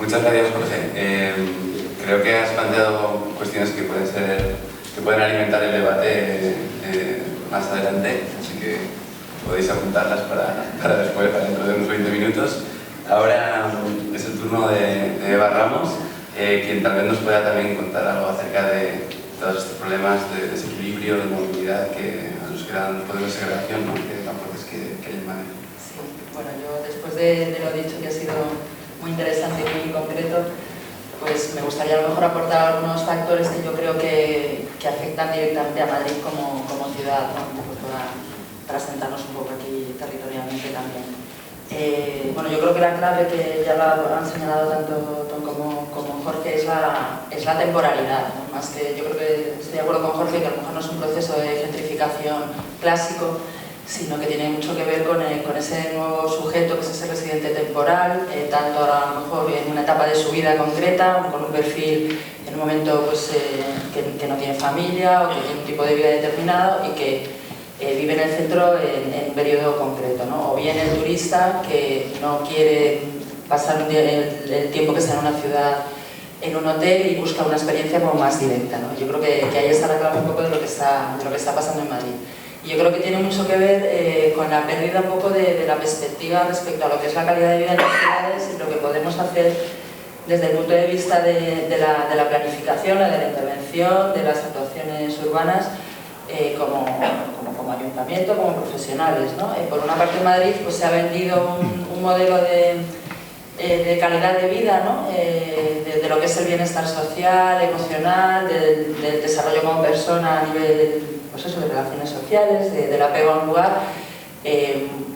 Muchas gracias, Jorge. Creo que has planteado cuestiones que pueden alimentar el debate más adelante, así que podéis apuntarlas para después, para dentro de unos 20 minutos. Ahora es el turno de Eva Ramos, quien tal vez nos pueda también contar algo acerca de todos estos problemas de desequilibrio, de movilidad a los que dan los poderes de segregación, ¿no? Que tampoco es que hay manera. Sí, bueno, yo después de lo dicho, que ha sido muy interesante y muy concreto, pues me gustaría a lo mejor aportar algunos factores que yo creo que afectan directamente a Madrid como ciudad, ¿no? Un poco para sentarnos un poco aquí territorialmente también. Bueno, yo creo que la clave, que ya lo han señalado tanto Tom como Jorge, es la temporalidad, ¿no? Más que, yo creo que estoy de acuerdo con Jorge que a lo mejor no es un proceso de gentrificación clásico, sino que tiene mucho que ver con ese nuevo sujeto, que es ese residente temporal, tanto a lo mejor en una etapa de su vida concreta, con un perfil en un momento pues, que no tiene familia o que tiene un tipo de vida determinado y que vive en el centro en un periodo concreto, ¿no? O bien el turista que no quiere pasar el tiempo que está en una ciudad en un hotel y busca una experiencia como más directa, ¿no? Yo creo que ahí está la clave un poco de lo que está pasando en Madrid. Y yo creo que tiene mucho que ver con la pérdida un poco de la perspectiva respecto a lo que es la calidad de vida en las ciudades y lo que podemos hacer desde el punto de vista de la planificación, de la intervención, de las actuaciones urbanas, como ayuntamiento, como profesionales, ¿no? Por una parte en Madrid pues, se ha vendido un modelo de calidad de vida, ¿no? De lo que es el bienestar social, emocional, del desarrollo como persona a nivel pues eso, de relaciones sociales, del apego a un lugar,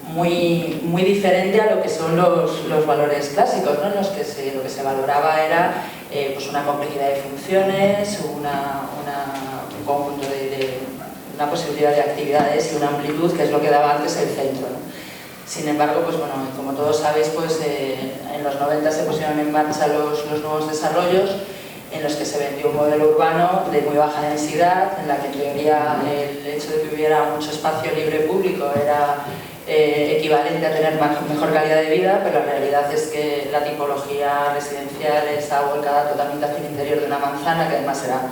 muy diferente a lo que son los valores clásicos, ¿no? En los que lo que se valoraba era pues una complejidad de funciones, un conjunto una posibilidad de actividades y una amplitud, que es lo que daba antes el centro, ¿no? Sin embargo, pues bueno, como todos sabéis, pues en los 90 se pusieron en marcha los nuevos desarrollos en los que se vendió un modelo urbano de muy baja densidad, en la que en teoría el hecho de que hubiera mucho espacio libre público era equivalente a tener mejor calidad de vida, pero la realidad es que la tipología residencial está volcada totalmente hacia el interior de una manzana, que además era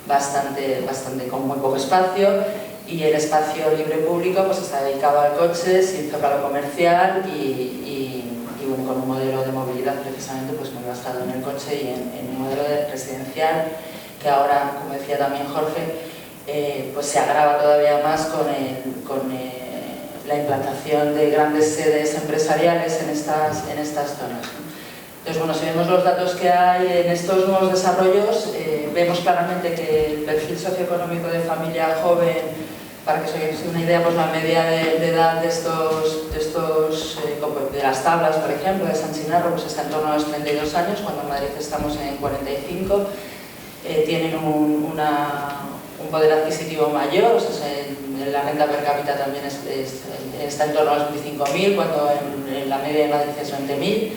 bastante con muy poco espacio, y el espacio libre público pues está dedicado al coche, sin zócalo comercial y bueno, con un modelo de movilidad precisamente pues muy basado en el coche y en un modelo residencial que ahora, como decía también Jorge, pues se agrava todavía más con la implantación de grandes sedes empresariales en estas zonas. Entonces, bueno, si vemos los datos que hay en estos nuevos desarrollos, vemos claramente que el perfil socioeconómico de familia joven, para que os hagáis una idea, pues la media de edad de las tablas, por ejemplo, de San Chinarro, pues está en torno a los 32 años, cuando en Madrid estamos en 45, tienen un poder adquisitivo mayor, o sea, la renta per cápita también está en torno a los 25.000, cuando en la media de Madrid es 20.000.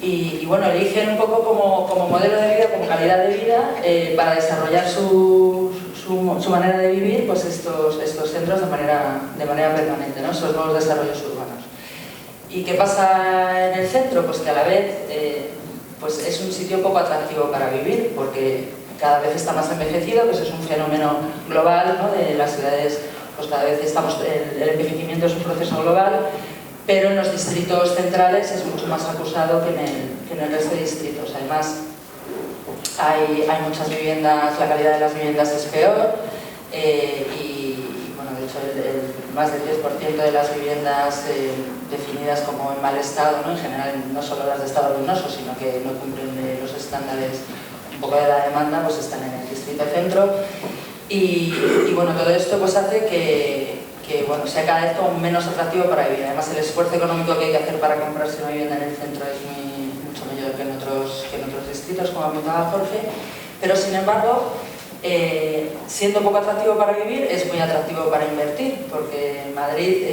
Y bueno, eligen un poco como modelo de vida, como calidad de vida, para desarrollar su manera de vivir, pues estos centros de manera permanente, ¿no? Esos nuevos desarrollos urbanos. ¿Y qué pasa en el centro? Pues que a la vez pues es un sitio poco atractivo para vivir, porque cada vez está más envejecido, que eso es un fenómeno global, ¿no? De las ciudades, pues cada vez el envejecimiento es un proceso global, pero en los distritos centrales es mucho más acusado que en el resto de distritos. Además, hay muchas viviendas, la calidad de las viviendas es peor y bueno, de hecho más del 10% de las viviendas definidas como en mal estado, ¿no? En general no solo las de estado ruinoso, sino que no cumplen los estándares un poco de la demanda, pues están en el distrito centro y bueno, todo esto pues hace que bueno, sea cada vez como menos atractivo para vivir. Además, el esfuerzo económico que hay que hacer para comprarse una vivienda en el centro es mucho mayor que en otros distritos, como apuntaba Jorge, pero sin embargo, siendo poco atractivo para vivir, es muy atractivo para invertir, porque Madrid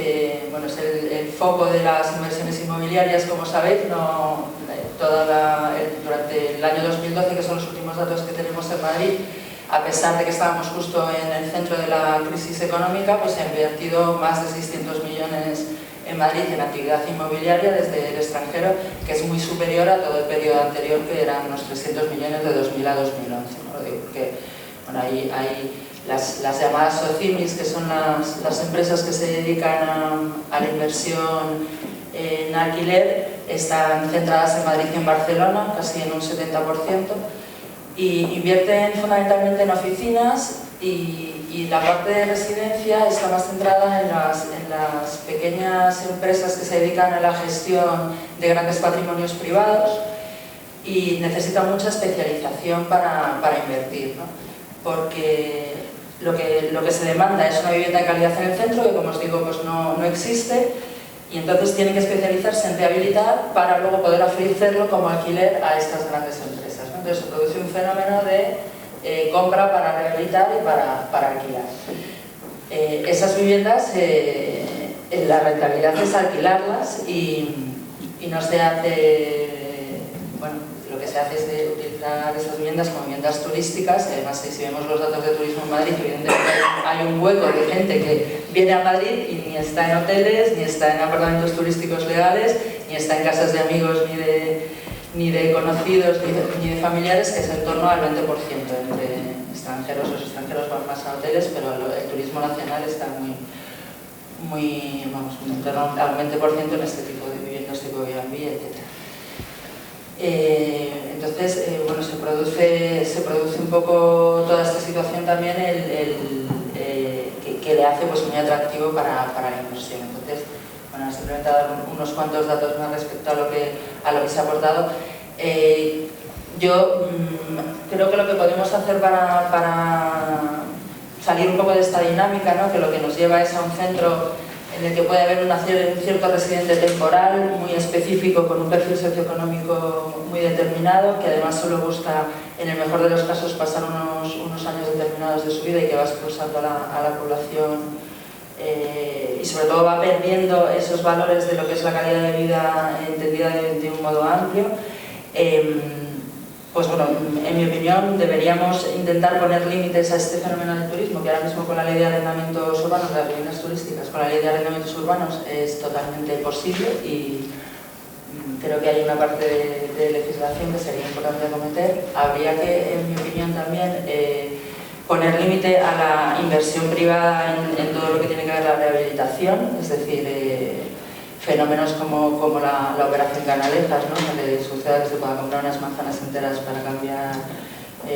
bueno, es el foco de las inversiones inmobiliarias, como sabéis, durante el año 2012, que son los últimos datos que tenemos en Madrid, a pesar de que estábamos justo en el centro de la crisis económica, pues se ha invertido más de 600 millones en Madrid en actividad inmobiliaria desde el extranjero, que es muy superior a todo el periodo anterior, que eran unos 300 millones de 2000 a 2011, ¿no? Porque, bueno, hay las llamadas SOCIMIs, que son las empresas que se dedican a la inversión en alquiler, están centradas en Madrid y en Barcelona, casi en un 70%, y invierten fundamentalmente en oficinas, y la parte de residencia está más centrada en las pequeñas empresas que se dedican a la gestión de grandes patrimonios privados, y necesita mucha especialización para invertir, ¿no? Porque lo que se demanda es una vivienda de calidad en el centro, que, como os digo, pues no existe, y entonces tienen que especializarse en rehabilitar para luego poder ofrecerlo como alquiler a estas grandes empresas, ¿no? Entonces se produce un fenómeno de compra para rehabilitar y para alquilar. Esas viviendas, la rentabilidad es alquilarlas, y no se hace, bueno, lo que se hace es de utilizar esas viviendas como viviendas turísticas. Además, si vemos los datos de turismo en Madrid, evidentemente hay un hueco de gente que viene a Madrid y ni está en hoteles, ni está en apartamentos turísticos legales, ni está en casas de amigos, ni de conocidos, ni de familiares, que es en torno al 20% entre extranjeros. Los extranjeros van más a hoteles, pero el turismo nacional está vamos, en torno al 20% en este tipo de viviendas, tipo Airbnb, etc. Entonces, bueno, se produce un poco toda esta situación también que le hace, pues, muy atractivo para la inversión. Entonces, bueno, simplemente dar unos cuantos datos más respecto a lo que se ha aportado. Yo creo que lo que podemos hacer para salir un poco de esta dinámica, ¿no? Que lo que nos lleva es a un centro en el que puede haber un cierto residente temporal muy específico, con un perfil socioeconómico muy determinado, que además solo busca, en el mejor de los casos, pasar unos años determinados de su vida, y que va expulsando a la población, y sobre todo va perdiendo esos valores de lo que es la calidad de vida entendida de un modo amplio. Pues bueno, en mi opinión deberíamos intentar poner límites a este fenómeno del turismo, que ahora mismo con la ley de arrendamientos urbanos, las viviendas turísticas, con la ley de arrendamientos urbanos es totalmente posible, y creo que hay una parte de legislación que sería importante acometer. Habría que, en mi opinión también, poner límite a la inversión privada en todo lo que tiene que ver la rehabilitación, es decir, fenómenos como la operación Canalejas, ¿no? Donde suceda que se pueda comprar unas manzanas enteras para cambiar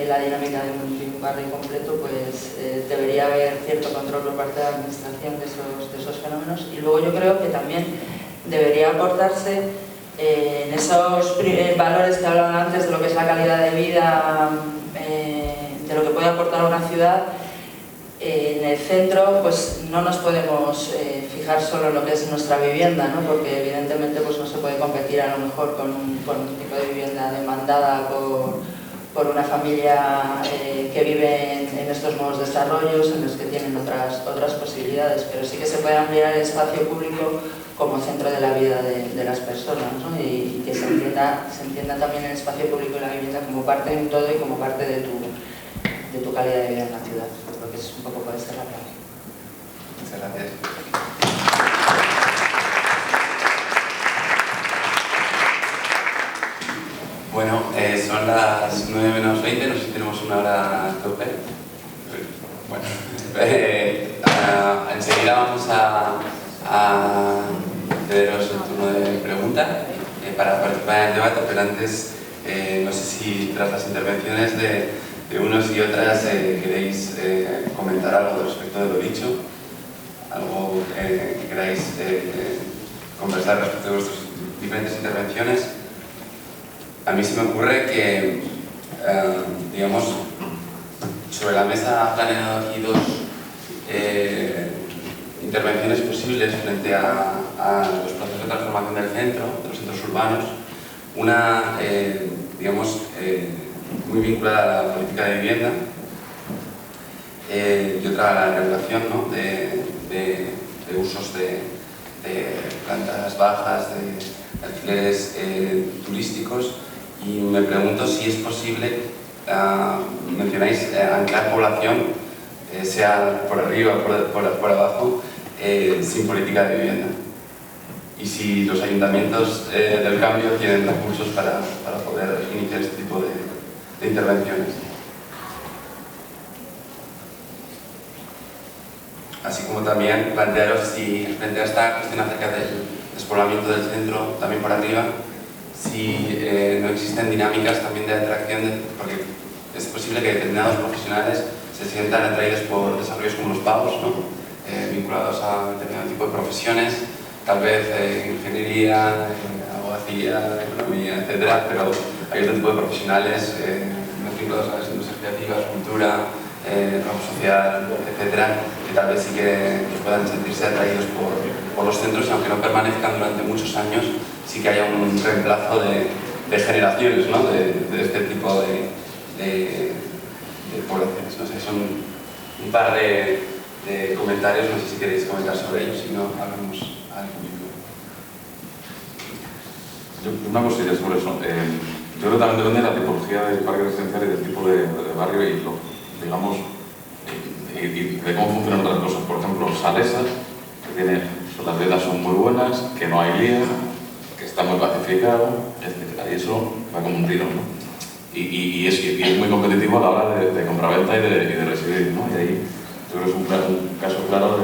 la dinámica de un barrio completo, pues debería haber cierto control por parte de la administración de esos fenómenos. Y luego yo creo que también debería aportarse en esos valores que hablaba antes de lo que es la calidad de vida, de lo que puede aportar una ciudad. En el centro, pues no nos podemos fijar solo en lo que es nuestra vivienda, ¿no? Porque evidentemente pues no se puede competir a lo mejor con un tipo de vivienda demandada por una familia que vive en estos nuevos desarrollos, en los que tienen otras posibilidades, pero sí que se puede ampliar el espacio público como centro de la vida de las personas, ¿no? Y que se entienda también el espacio público y la vivienda como parte de un todo y como parte de tu calidad de vida en la ciudad. Creo que es un poco puede ser la clave. Muchas gracias. Bueno, son las 9 menos 20, no sé si tenemos una hora tope. Bueno, enseguida vamos a cederos el turno de pregunta para participar en el debate, pero antes no sé si tras las intervenciones de unos y otras queréis comentar algo respecto de lo dicho, algo que queráis conversar respecto de vuestras diferentes intervenciones. A mí se me ocurre que, digamos, sobre la mesa ha planeado aquí dos intervenciones posibles frente a los procesos de transformación del centro, de los centros urbanos. Una, digamos, muy vinculada a la política de vivienda, y otra a la regulación, ¿no? de usos de plantas bajas, de alquileres turísticos. Y me pregunto si es posible, mencionáis anclar población, sea por arriba o por abajo, sin política de vivienda. y si los ayuntamientos del cambio tienen recursos para poder iniciar este tipo de intervenciones. Así como también plantearos si frente a esta cuestión acerca del despoblamiento del centro, también por arriba, si no existen dinámicas también de atracción, porque es posible que determinados profesionales se sientan atraídos por desarrollos como los pavos, ¿no? Vinculados a determinado tipo de profesiones, tal vez ingeniería, abogacía, economía, etc. Pero hay otro tipo de profesionales más vinculados a las industrias creativas, cultura, ramo social, etcétera, que tal vez sí que puedan sentirse atraídos por los centros, y aunque no permanezcan durante muchos años, sí que haya un reemplazo de generaciones, ¿no? de este tipo de poblaciones. No sé, son un par de comentarios, no sé si queréis comentar sobre ellos, si no, hablamos al público. Una cosilla sobre eso. Yo creo que también depende de la tipología del parque residencial y del tipo de barrio y digamos, y de cómo funcionan otras cosas. Por ejemplo, Salesas, que las viviendas son muy buenas, que no hay lío, que está muy pacificado, etc. Y eso va como un tiro, ¿no? Y es muy competitivo a la hora de compraventa y de residir, ¿no? Y ahí yo creo que es un caso claro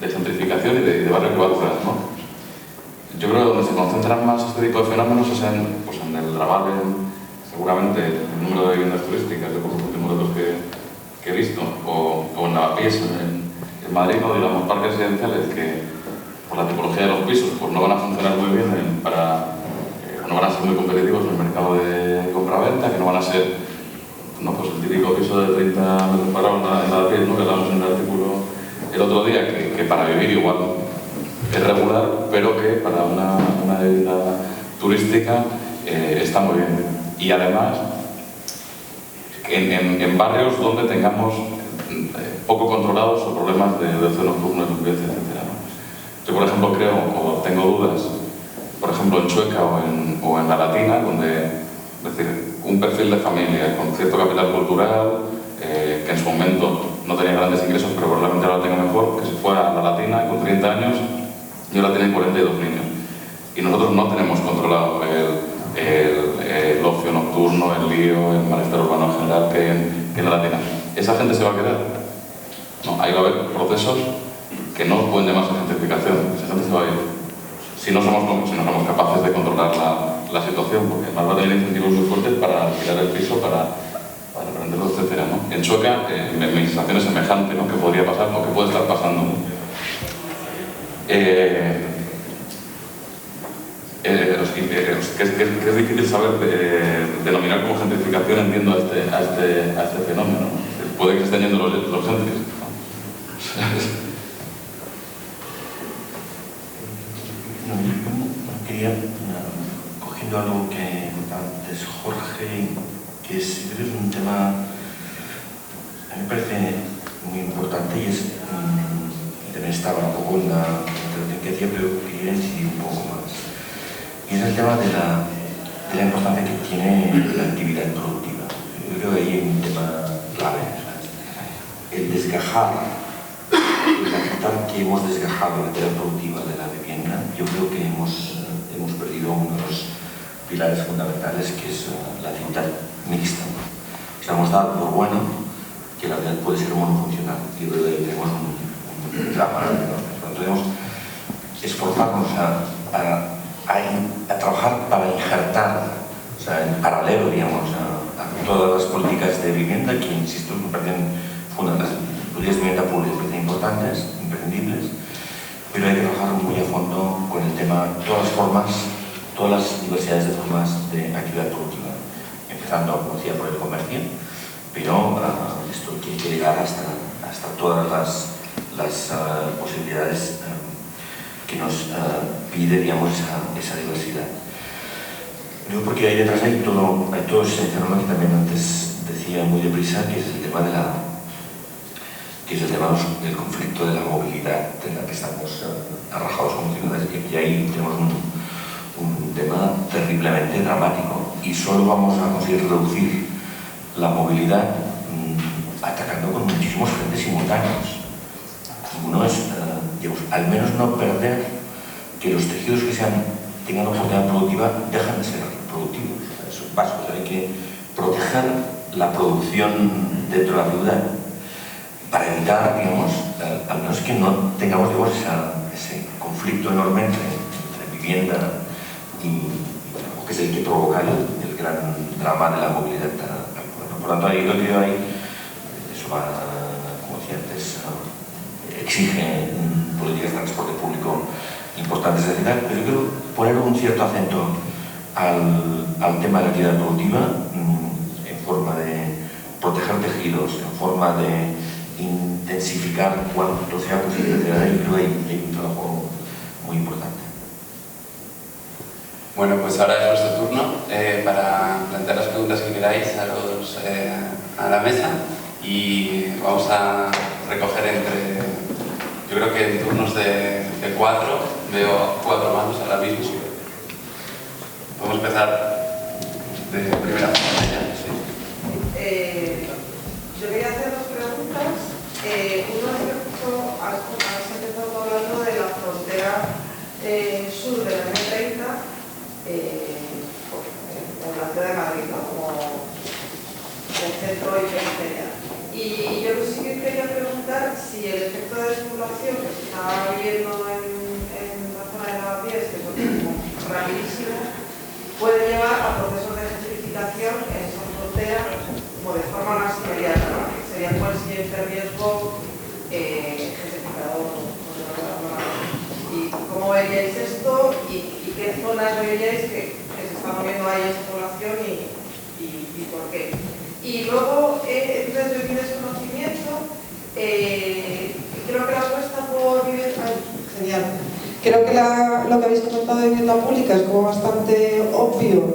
de gentrificación y de barrio que va a durar, ¿no? Yo creo que donde se concentran más este tipo de fenómenos es en el Raval, seguramente el número de viviendas turísticas de los últimos datos que he visto, o en Lavapiés, en Madrid, ¿no? Digamos, parques residenciales que por la tipología de los pisos pues no van a funcionar muy bien no van a ser muy competitivos en el mercado de compraventa, que no van a ser pues el típico piso de 30 metros cuadrados en Lavapiés, ¿no? Que hablamos en el artículo el otro día, que para vivir igual es regular, pero que para una vivienda turística está muy bien. Y además, en barrios donde tengamos poco controlados o problemas de ocio nocturno, de violencia, etc. ¿no? Yo, por ejemplo, creo, o tengo dudas, por ejemplo, en Chueca o en La Latina, donde, es decir, un perfil de familia con cierto capital cultural, que en su momento no tenía grandes ingresos, pero probablemente ahora lo tenga mejor, que se fue a La Latina con 30 años y ahora tiene 42 niños. Y nosotros no tenemos controlado el ocio nocturno, el lío, el malestar urbano en general que en La Latina. ¿Esa gente se va a quedar? No, ahí va a haber procesos que no pueden llamarse gentrificación. Esa gente se va a ir. Si no somos capaces de controlar la situación, porque además va a tener incentivos muy fuertes para alquilar el piso, para venderlo, etc. ¿no? En Chueca, mi sensación es semejante, ¿no? Que podría pasar o que puede estar pasando, ¿no? Que es difícil saber denominar como gentrificación, entiendo, a este fenómeno, ¿no? Puede que estén yendo los gentris, ¿no? Quería, cogiendo algo que contaba antes Jorge, que es un tema, a mí me parece muy importante, y también estaba un poco en la intervención que hacía, pero quería incidir un poco más. Y es el tema de la importancia que tiene la actividad productiva. Yo creo que ahí hay un tema clave. El desgajar, el aceptar que hemos desgajado la actividad productiva de la vivienda, yo creo que hemos perdido uno de los pilares fundamentales, que es la actividad mixta. O sea, hemos dado por bueno que la actividad puede ser monofuncional. Yo creo que ahí tenemos un drama, ¿no? Debemos esforzarnos a trabajar para injertar, o sea, en paralelo, digamos, a todas las políticas de vivienda que, insisto, me parecen fundamentales. Las políticas de vivienda pública me parecen importantes, imprescindibles, pero hay que trabajar muy a fondo con el tema, todas las diversidades de formas de actividad productiva, empezando, como decía, por el comercio, pero esto tiene que llegar hasta todas las posibilidades que nos pide, digamos, esa diversidad. Yo, porque ahí detrás hay todo ese fenómeno que también antes decía muy deprisa, que es el tema del conflicto de la movilidad, en la que estamos arrajados como ciudadanos, y ahí tenemos un tema terriblemente dramático, y solo vamos a conseguir reducir la movilidad atacando con muchísimos frentes simultáneos. Uno es, digamos, al menos no perder que los tejidos que tengan oportunidad productiva dejan de ser productivos. Eso es básico. Hay que proteger la producción dentro de la ciudad para evitar, digamos, al menos que no tengamos, digamos, ese conflicto enorme entre vivienda y que es el que provoca el gran drama de la movilidad. Por lo tanto, yo creo que ahí eso va, como decía antes, exige políticas de transporte público importantes, etc. Pero yo quiero poner un cierto acento al tema de la actividad productiva en forma de proteger tejidos, en forma de intensificar cuanto sea posible, etc. Yo creo que hay un trabajo muy importante. Bueno, pues ahora es vuestro turno para plantear las preguntas que queráis a la mesa y vamos a recoger yo creo que en turnos de 4, veo 4 manos ahora mismo. Podemos empezar de primera pantalla. Sí. Yo quería hacer 2 preguntas. Uno respecto has empezado hablando de la frontera sur de la M30 en la ciudad de Madrid, ¿no? Como el centro y periferia. Y yo sí que quería preguntar si el efecto de despoblación que se está viviendo en la zona de Lavapiés, que es rapidísimo, puede llevar a procesos de gentrificación en esa frontera como de forma más inmediata, ¿no? Que sería cuál siguiente riesgo gentrificador. ¿Y cómo veríais esto? ¿Y qué zonas veríais que se está moviendo ahí esa población y por qué? Y luego, desde mi desconocimiento, creo que la apuesta por vivienda... Genial. Creo que lo que habéis comentado de vivienda pública es como bastante obvio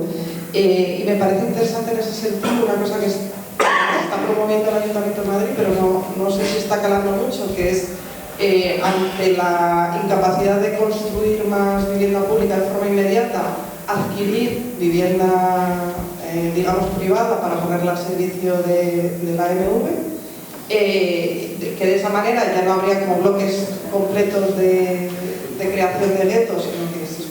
y me parece interesante en ese sentido, una cosa que está promoviendo el Ayuntamiento de Madrid, pero no sé si está calando mucho, que es ante la incapacidad de construir más vivienda pública de forma inmediata, adquirir vivienda digamos privada para ponerla al servicio de la AMV, que de esa manera ya no habría como bloques completos de creación de guetos, sino que se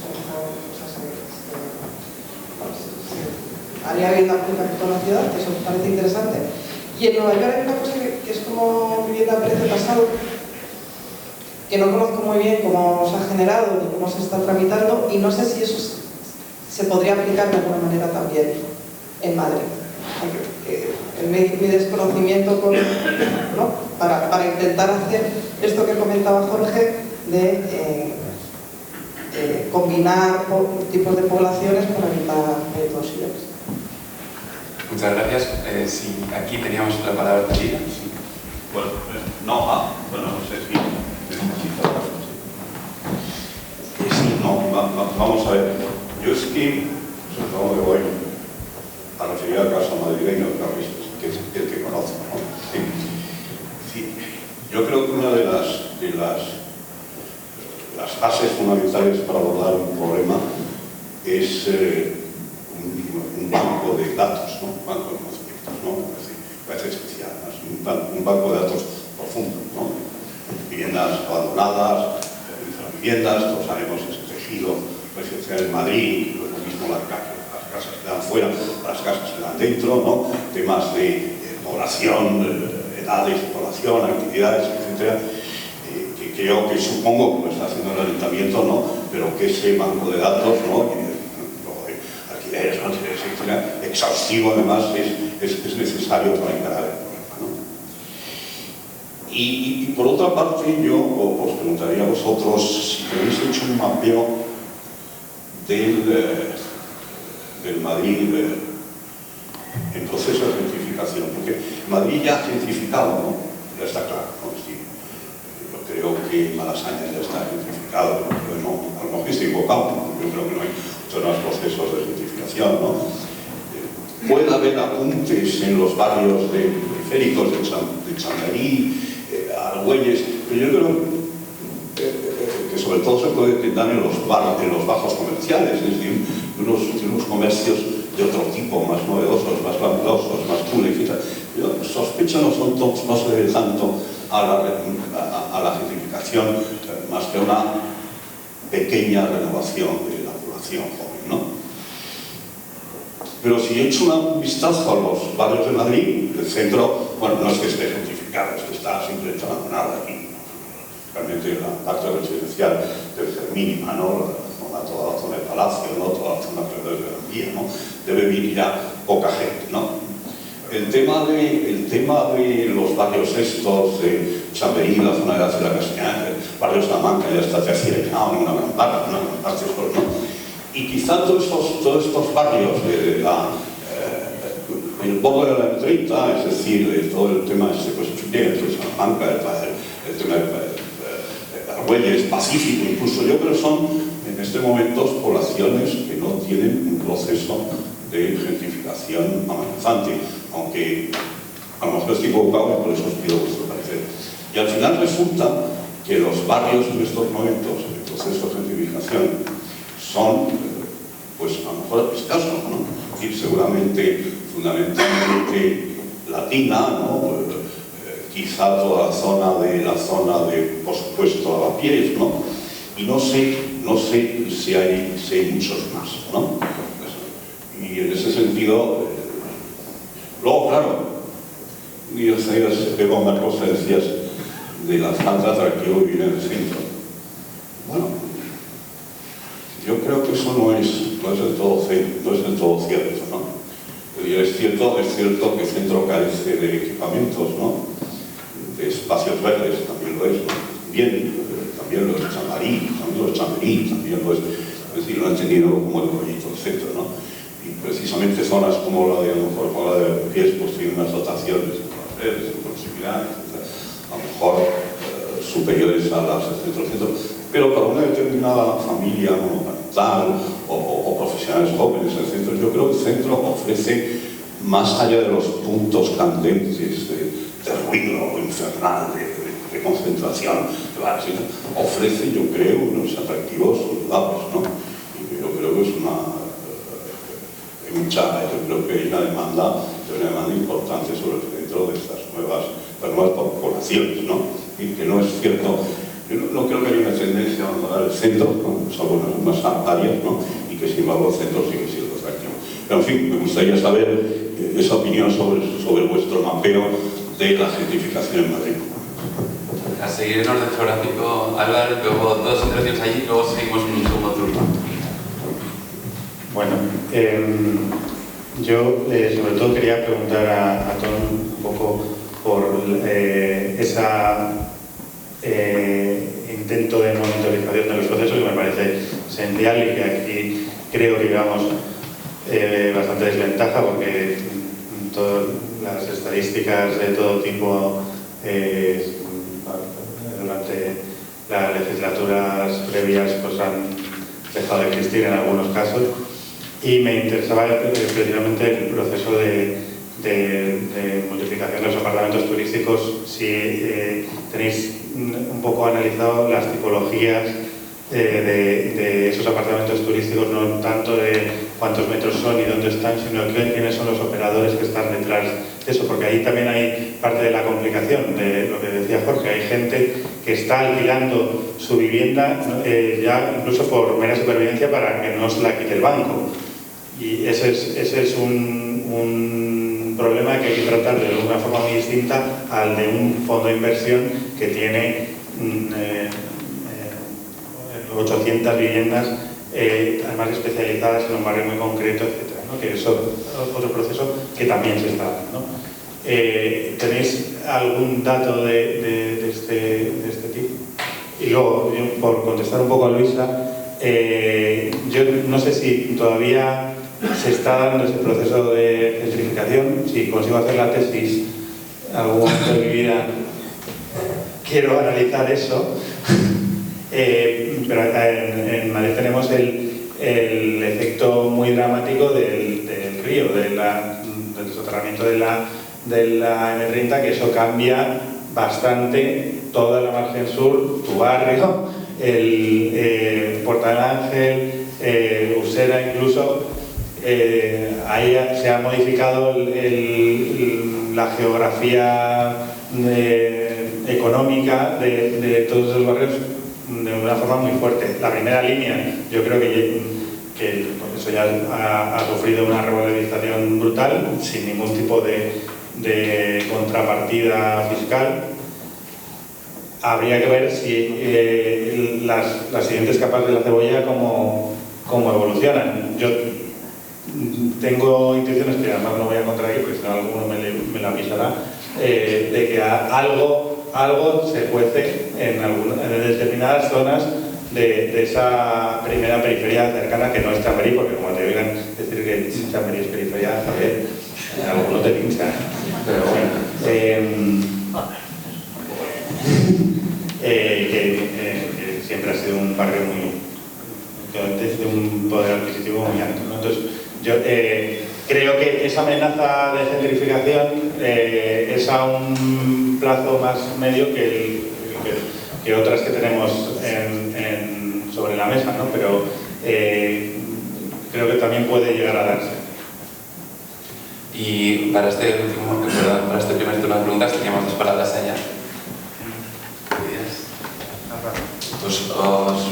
haría vivienda pública en toda la ciudad, que eso me parece interesante. Y en Nueva York hay una cosa que es como vivienda a precio pasado, que no conozco muy bien cómo se ha generado ni cómo se está tramitando, y no sé si eso se podría aplicar de alguna manera también en Madrid. Mi desconocimiento ¿no? para intentar hacer esto que comentaba Jorge de combinar tipos de poblaciones para evitar eclosiones. Muchas gracias. Sí, aquí teníamos la palabra pedida. Sí. Bueno, no sé si necesito algo así. Sí, no, vamos a ver. Yo es que, supongo que voy a referir al caso madrileño, que es el que conozco, ¿no? Sí. Yo creo que una de las fases fundamentales para abordar un problema es un banco de datos, ¿no? Un banco de conocimientos, ¿no? Parece especial, ¿no? Un banco de datos profundo, ¿no? Viviendas abandonadas, viviendas, todos sabemos ese tejido residencial en Madrid, no es lo mismo las casas que dan fuera, las casas que dan dentro, ¿no? Temas de población, edades de población, actividades, etcétera, que yo supongo que lo está haciendo el ayuntamiento, ¿no? Pero que ese banco de datos, ¿no? Alquileres, ¿no? Etcétera, exhaustivo además, es necesario para encarar el problema, ¿no? Y por otra parte, yo os preguntaría a vosotros si tenéis hecho un mapeo del Madrid en proceso de gentrificación, porque Madrid ya ha gentrificado, ¿no? Ya está claro, ¿no? Sí, yo creo que Malasaña ya está gentrificado, pero no, a lo mejor estoy equivocado, yo creo que no hay otros procesos de gentrificación, ¿no? Puede haber apuntes en los barrios periféricos de Chamberí, Argüelles, pero yo creo que sobre todo se puede detectar en los bajos comerciales, es decir, unos comercios de otro tipo, más novedosos, más glamurosos, más cool, etc. Yo sospecho no se debe tanto a la gentrificación, más que a una pequeña renovación de la población joven, ¿no? Pero si echo un vistazo a los barrios de Madrid, el centro, bueno, no es que esté gentrificado, es que está simplemente abandonado aquí. Realmente la parte residencial debe ser mínima, ¿no? Toda la zona de Palacio, ¿no? Toda la zona alrededor de Gran Vía, ¿no? Debe vivir ya poca gente, ¿no? El tema de los barrios estos, Chamberí, la zona de la Ciudad Castellana, barrios Salamanca, ya está terciarizado en una gran parte, ¿no? Y quizá todos estos barrios el borde de la M30, es decir, todo el tema de Chupién, de Salamanca, el tema de Argüelles, Pacífico, incluso yo creo que son en este momento poblaciones que no tienen un proceso de gentrificación amenazante, aunque a lo mejor estoy equivocado y por eso os pido vuestro parecer. Y al final resulta que los barrios en estos momentos de proceso de gentrificación son, pues a lo mejor escasos, ¿no? Y seguramente, fundamentalmente latina, ¿no? Quizá toda la zona de, por supuesto, Lavapiés, ¿no? Y no sé si hay muchos más, ¿no? Y en ese sentido, luego, claro, y se pegó una cosa, decías, de la falta de atractivo de vivir en el centro. Bueno, yo creo que eso no es del todo cierto, ¿no? Y es cierto que el centro carece de equipamientos, ¿no? De espacios verdes, también lo es, ¿no? Bien, también lo es Chamberí, también lo es, decir, lo han entendido como el rollito del centro, ¿no? Y precisamente zonas como la de, a lo mejor, como la de Pies, pues tienen unas dotaciones de proximidad, a lo mejor superiores a las del centro, pero para una determinada familia monoparental o profesionales jóvenes, el centro, yo creo que el centro ofrece, más allá de los puntos candentes de ruido infernal, de concentración, ofrece, yo creo, unos atractivos saludables, ¿no? Y yo creo que es yo creo que hay una demanda importante sobre el centro de estas nuevas poblaciones, ¿no? Y que no es cierto, yo no creo que haya una tendencia a abandonar el centro, ¿no? Salvo en algunas áreas, ¿no? Y que sin embargo el centro sigue siendo atractivo. Pero en fin, me gustaría saber esa opinión sobre vuestro mapeo de la gentrificación en Madrid. A seguir en orden geográfico, Álvaro, luego dos intervenciones allí y luego seguimos en un segundo turno. Bueno, yo sobre todo quería preguntar a Tom un poco por esa intento de monitorización de los procesos que me parece esencial y que aquí creo que llevamos bastante desventaja porque todas las estadísticas de todo tipo durante las legislaturas previas pues han dejado de existir en algunos casos y me interesaba precisamente el proceso de multiplicación de los apartamentos turísticos, si tenéis un poco analizado las tipologías de esos apartamentos turísticos, no tanto de cuántos metros son y dónde están, sino quiénes son los operadores que están detrás de eso, porque ahí también hay parte de la complicación de lo que decía Jorge. Hay gente que está alquilando su vivienda ya incluso por mera supervivencia para que no se la quite el banco, y ese es un problema que hay que tratar de una forma muy distinta al de un fondo de inversión que tiene 800 viviendas, además especializadas en un barrio muy concreto, etc., ¿no? Que es otro proceso que también se está dando, ¿no? ¿Tenéis algún dato de este tipo? Y luego, yo, por contestar un poco a Luisa, yo no sé si todavía se está dando ese proceso de gentrificación. Si consigo hacer la tesis algún momento de mi vida, quiero analizar eso. Pero en Madrid tenemos el efecto muy dramático del río, del soterramiento de la M30, que eso cambia bastante toda la margen sur, tu barrio, el Puerta del Ángel, Usera incluso. Ahí se ha modificado la geografía económica de todos esos barrios de una forma muy fuerte. La primera línea, yo creo que eso ya ha sufrido una revalorización brutal, sin ningún tipo de contrapartida fiscal. Habría que ver si las siguientes capas de la cebolla cómo evolucionan. Yo tengo intuiciones, que además no voy a contar aquí porque si no alguno me la avisará, de que algo se cuece en determinadas zonas de esa primera periferia cercana, que no es Chamberí, porque como te oigan decir que Chamberí es periferia, también alguno te pincha, pero bueno. Que siempre ha sido un barrio de un poder adquisitivo muy alto, ¿no? Entonces, yo creo que esa amenaza de gentrificación es a un plazo más medio que otras que tenemos sobre la mesa, ¿no? Pero creo que también puede llegar a darse. Y para este primer turno de preguntas teníamos 2 palabras allá. Pues os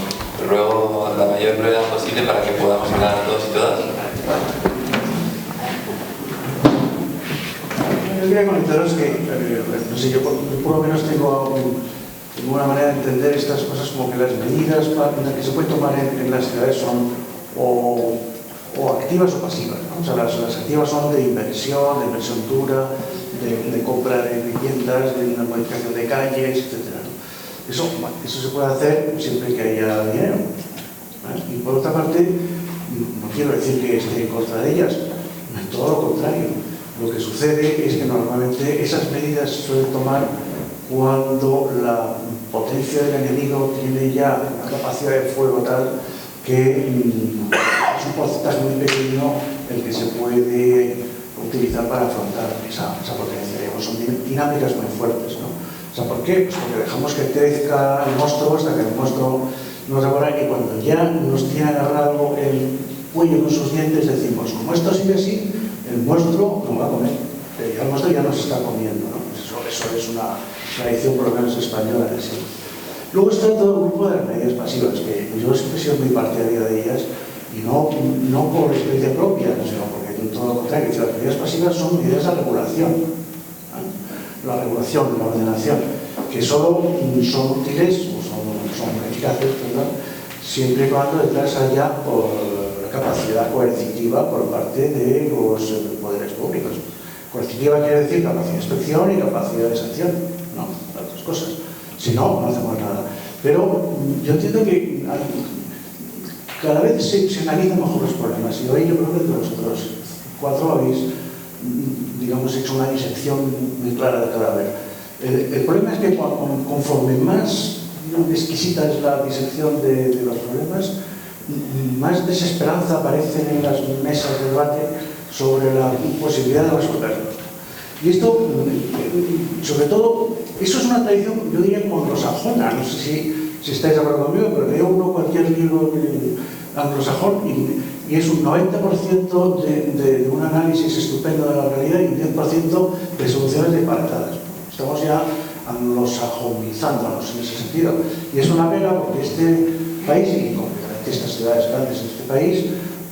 ruego la mayor brevedad posible para que podamos hablar todos y todas. Yo quería comentaros que, no sé, yo por lo menos tengo una manera de entender estas cosas como que las medidas que se pueden tomar en las ciudades son o activas o pasivas, ¿no? O sea, las activas son de inversión dura, de compra de viviendas, de una modificación de calles, etc. Eso se puede hacer siempre que haya dinero, ¿vale? Y por otra parte, no quiero decir que esté en contra de ellas, todo lo contrario. Lo que sucede es que normalmente esas medidas se suelen tomar cuando la potencia del enemigo tiene ya una capacidad de fuego tal que es un porcentaje muy pequeño el que se puede utilizar para afrontar esa potencia. Digamos, son dinámicas muy fuertes, ¿no? O sea, ¿por qué? Pues porque dejamos que crezca el monstruo hasta que el monstruo nos devora, y cuando ya nos tiene agarrado el cuello con sus dientes decimos, como esto sigue así, el monstruo nos va a comer. El monstruo ya nos está comiendo, ¿no? Pues eso es una tradición por lo menos española en sí. Luego está todo el grupo de las medidas pasivas, que yo siempre he sido muy partidario de ellas, y no por experiencia propia, sino porque todo lo contrario, las medidas pasivas son medidas de regulación, ¿no? La regulación, la ordenación, que solo son útiles o son eficaces, ¿verdad? Siempre y cuando detrás haya capacidad coercitiva por parte de los poderes públicos. Coercitiva quiere decir capacidad de inspección y capacidad de sanción, no, las dos cosas. Si no, no hacemos nada. Pero yo entiendo que cada vez se analizan mejor los problemas, y hoy yo creo que vosotros 4 habéis, digamos, hecho una disección muy clara de cada vez. El problema es que conforme más exquisita es la disección de los problemas, más desesperanza aparece en las mesas de debate sobre la imposibilidad de resolverlos. Y esto, sobre todo, eso es una tradición, yo diría, anglosajona. No sé si estáis de acuerdo conmigo, pero leo cualquier libro anglosajón y es un 90% de un análisis estupendo de la realidad y un 10% de soluciones disparatadas. Estamos ya anglosajonizándonos en ese sentido. Y es una pena porque este país, y concretamente estas ciudades grandes en este país,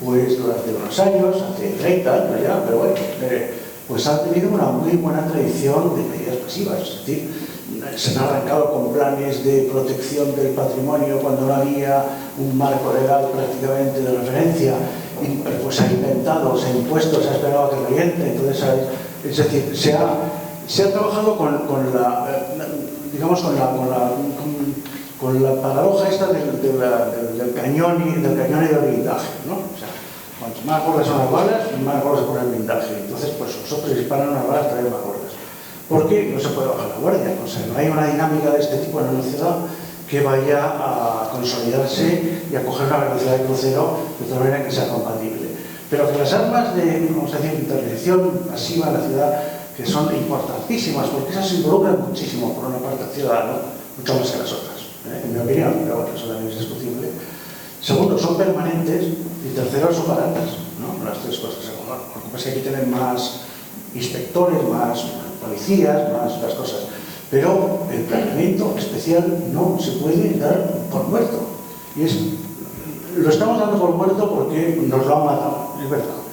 pues durante unos años, hace 30 años ya, pero bueno, pues han tenido una muy buena tradición de medidas pasivas. Es decir, se han arrancado con planes de protección del patrimonio cuando no había un marco legal prácticamente de referencia, y pues se ha inventado, se ha impuesto, se ha esperado a que reviente. Entonces, es decir, se ha trabajado con la paradoja esta del cañón y del blindaje, ¿no? O sea, cuanto más gordas son las balas, más gordas se pone el blindaje. Entonces, pues nosotros disparan unas balas todavía más gordas. Porque no se puede bajar la guardia. O sea, no hay una dinámica de este tipo en una ciudad que vaya a consolidarse y a coger una velocidad de crucero de tal manera que sea compatible. Pero que las armas de, vamos a decir, intervención masiva en la ciudad, que son importantísimas, porque esas se involucran muchísimo por una parte del ciudadano, mucho más que las otras, en mi opinión, pero bueno, eso también es discutible. Segundo, son permanentes, y tercero, son baratas, ¿no? Las tres cosas. Lo que pasa es que aquí tienen más inspectores, más policías, más las cosas. Pero el planeamiento especial no se puede dar por muerto. Y lo estamos dando por muerto porque nos lo han matado, es verdad.